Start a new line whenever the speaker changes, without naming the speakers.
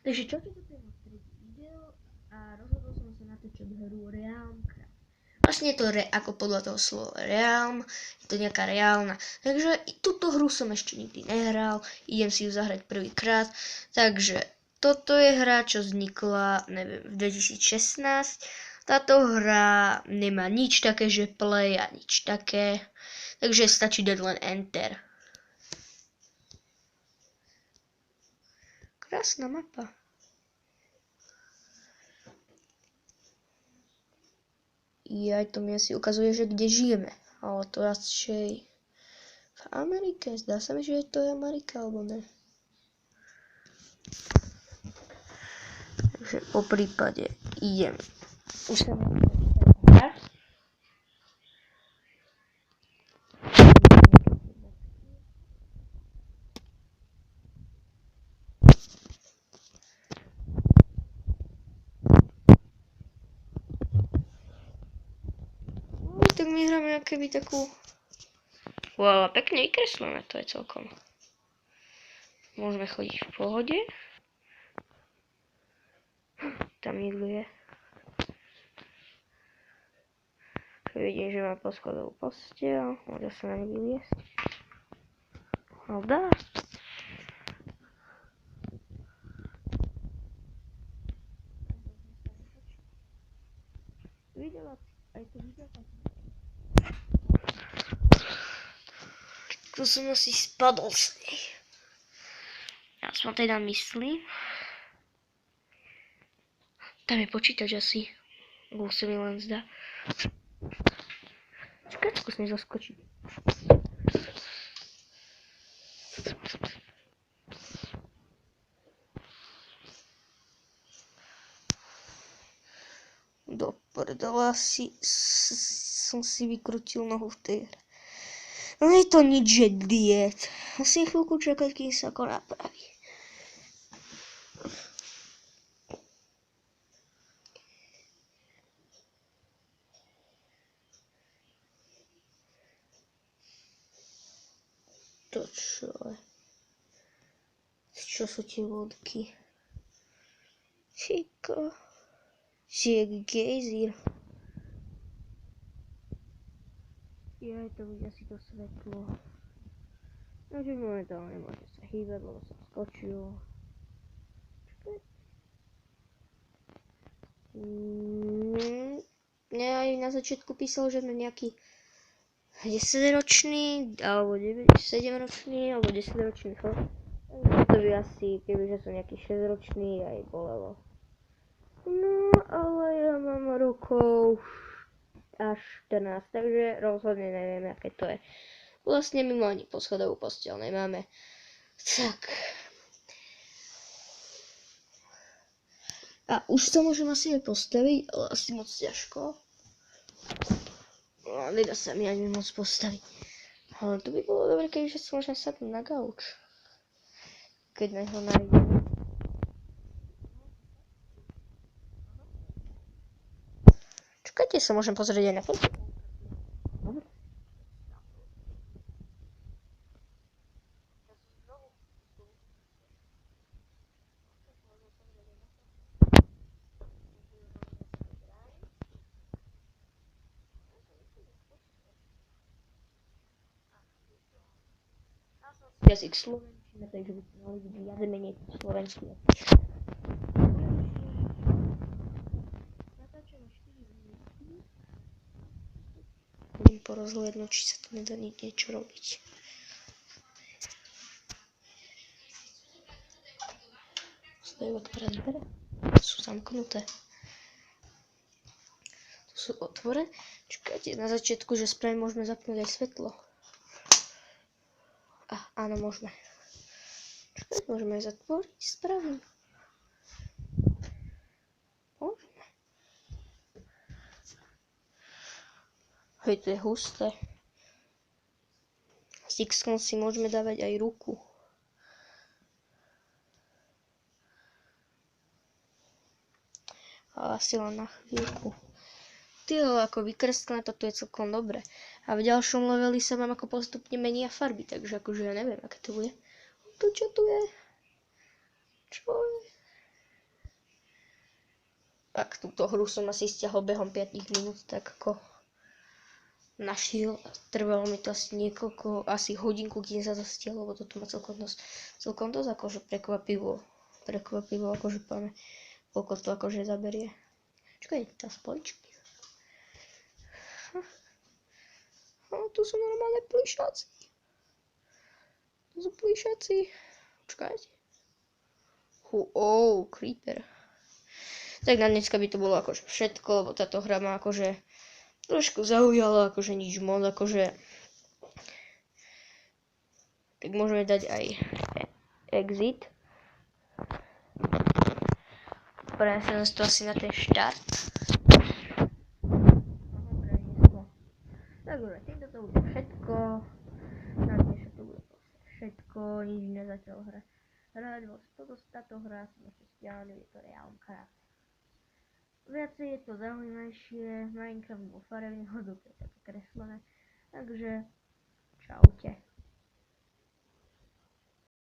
Takže čo to je tretí video a rozhodol som sa natočiť hru Realm Craft. Vlastne je to ako podľa toho slova Realm, je to nejaká reálna. Takže túto hru som ešte nikdy nehral, idem si ju zahrať prvýkrát. Takže toto je hra, čo vznikla, neviem, v 2016. Táto hra nemá nič také, že play a nič také. Takže stačí dať len Enter. Krásna mapa. Aj to mi asi ukazuje, že kde žijeme. Ale to radšej v Amerike. Zdá sa mi, že to je Amerika, alebo ne. Takže po prípade idem. Už sa mi tak my hráme akéby takú... Wow, pekne vykreslené to je celkom. Môžeme chodiť v pohode. Tam niekto je. Vidím, že má poschodovú posteľ. Môže sa na ňu vyliesť. No dá. Videla aj to videla. To som asi spadol z nej. Ja som teda myslím. Tam je počítač asi. Lebo sa mi len zdá. Čakaj, skúsme zaskočiť. Do prdela som si vykrutil nohu v tej hre. No je to nič, že diet. Musím chvíľku čakať, kým sa ako napraví. To čo je? Čo sú tie vodky? Čiko. Je gejzír. Ja to bude asi to svetlo. Takže momentálne môže sa hýbať, lebo som skočil. Mne aj na začiatku písalo, že sme nejaký 10-ročný, alebo 7-ročný, alebo 10-ročný chlap. To by asi, kebyže som nejaký 6-ročný, aj bolelo. No, ale ja mám rokov až 14, takže rozhodne neviem, aké to je. Vlastne mimo ani poschodovú posteľ nemáme. Tak. A už sa môžem asi aj postaviť, ale asi moc ťažko. No, nedá sa mi ani moc postaviť. Ale to by bolo dobre, kebyže sa môžem sadnúť na gauč. Keď na ho nájdem. Čakajte, sa môžem pozrieť aj na fotku. Jazyk slovenčina, takže by sme mali byť viac menej slovenský jazyk. Budem porozhľadnúť, či sa tu nedá niečo robiť. Dajú otvárať dvere? Sú zamknuté. Tu sú otvorené. Čakajte, na začiatku, že spravím, môžeme zapnúť aj svetlo. Áno, môžeme. Čakajte, môžeme aj zatvoriť, spravím. Môžeme. Hej, to je husté. S X-kom si môžeme dávať aj ruku. Ale asi len na chvíľku. Tyjo, ako vykreslené, toto je celkom dobre. A v ďalšom leveli sa mám ako postupne menia farby, takže akože ja neviem, aké to bude. To čo tu je? Čo je? ak túto hru som asi stiahol behom 5 minút, tak ako našiel. Trvalo mi to asi asi hodinku, kým sa to stiahlo, lebo toto ma celkom dosť akože prekvapivo akože páme, koľko to akože zaberie. Čakaj, tá spoličky. Tu sú normálne plišáci. Tu sú plišáci. Počkajte. Creeper. Tak na dneska by to bolo akože všetko, lebo táto hra ma akože trošku zaujala, akože nič moc, akože tak môžeme dať aj exit. Prenesem to asi na ten štart. Takže týmto to bude všetko. Na dnešok to bude všetko, nič iné zatiaľ hrať. Táto hra som ešte stiahli, je to Realmcraft. Viacej je to zaujímavejšie, Minecraft vo farebne, to je také kreslené. Takže čaute.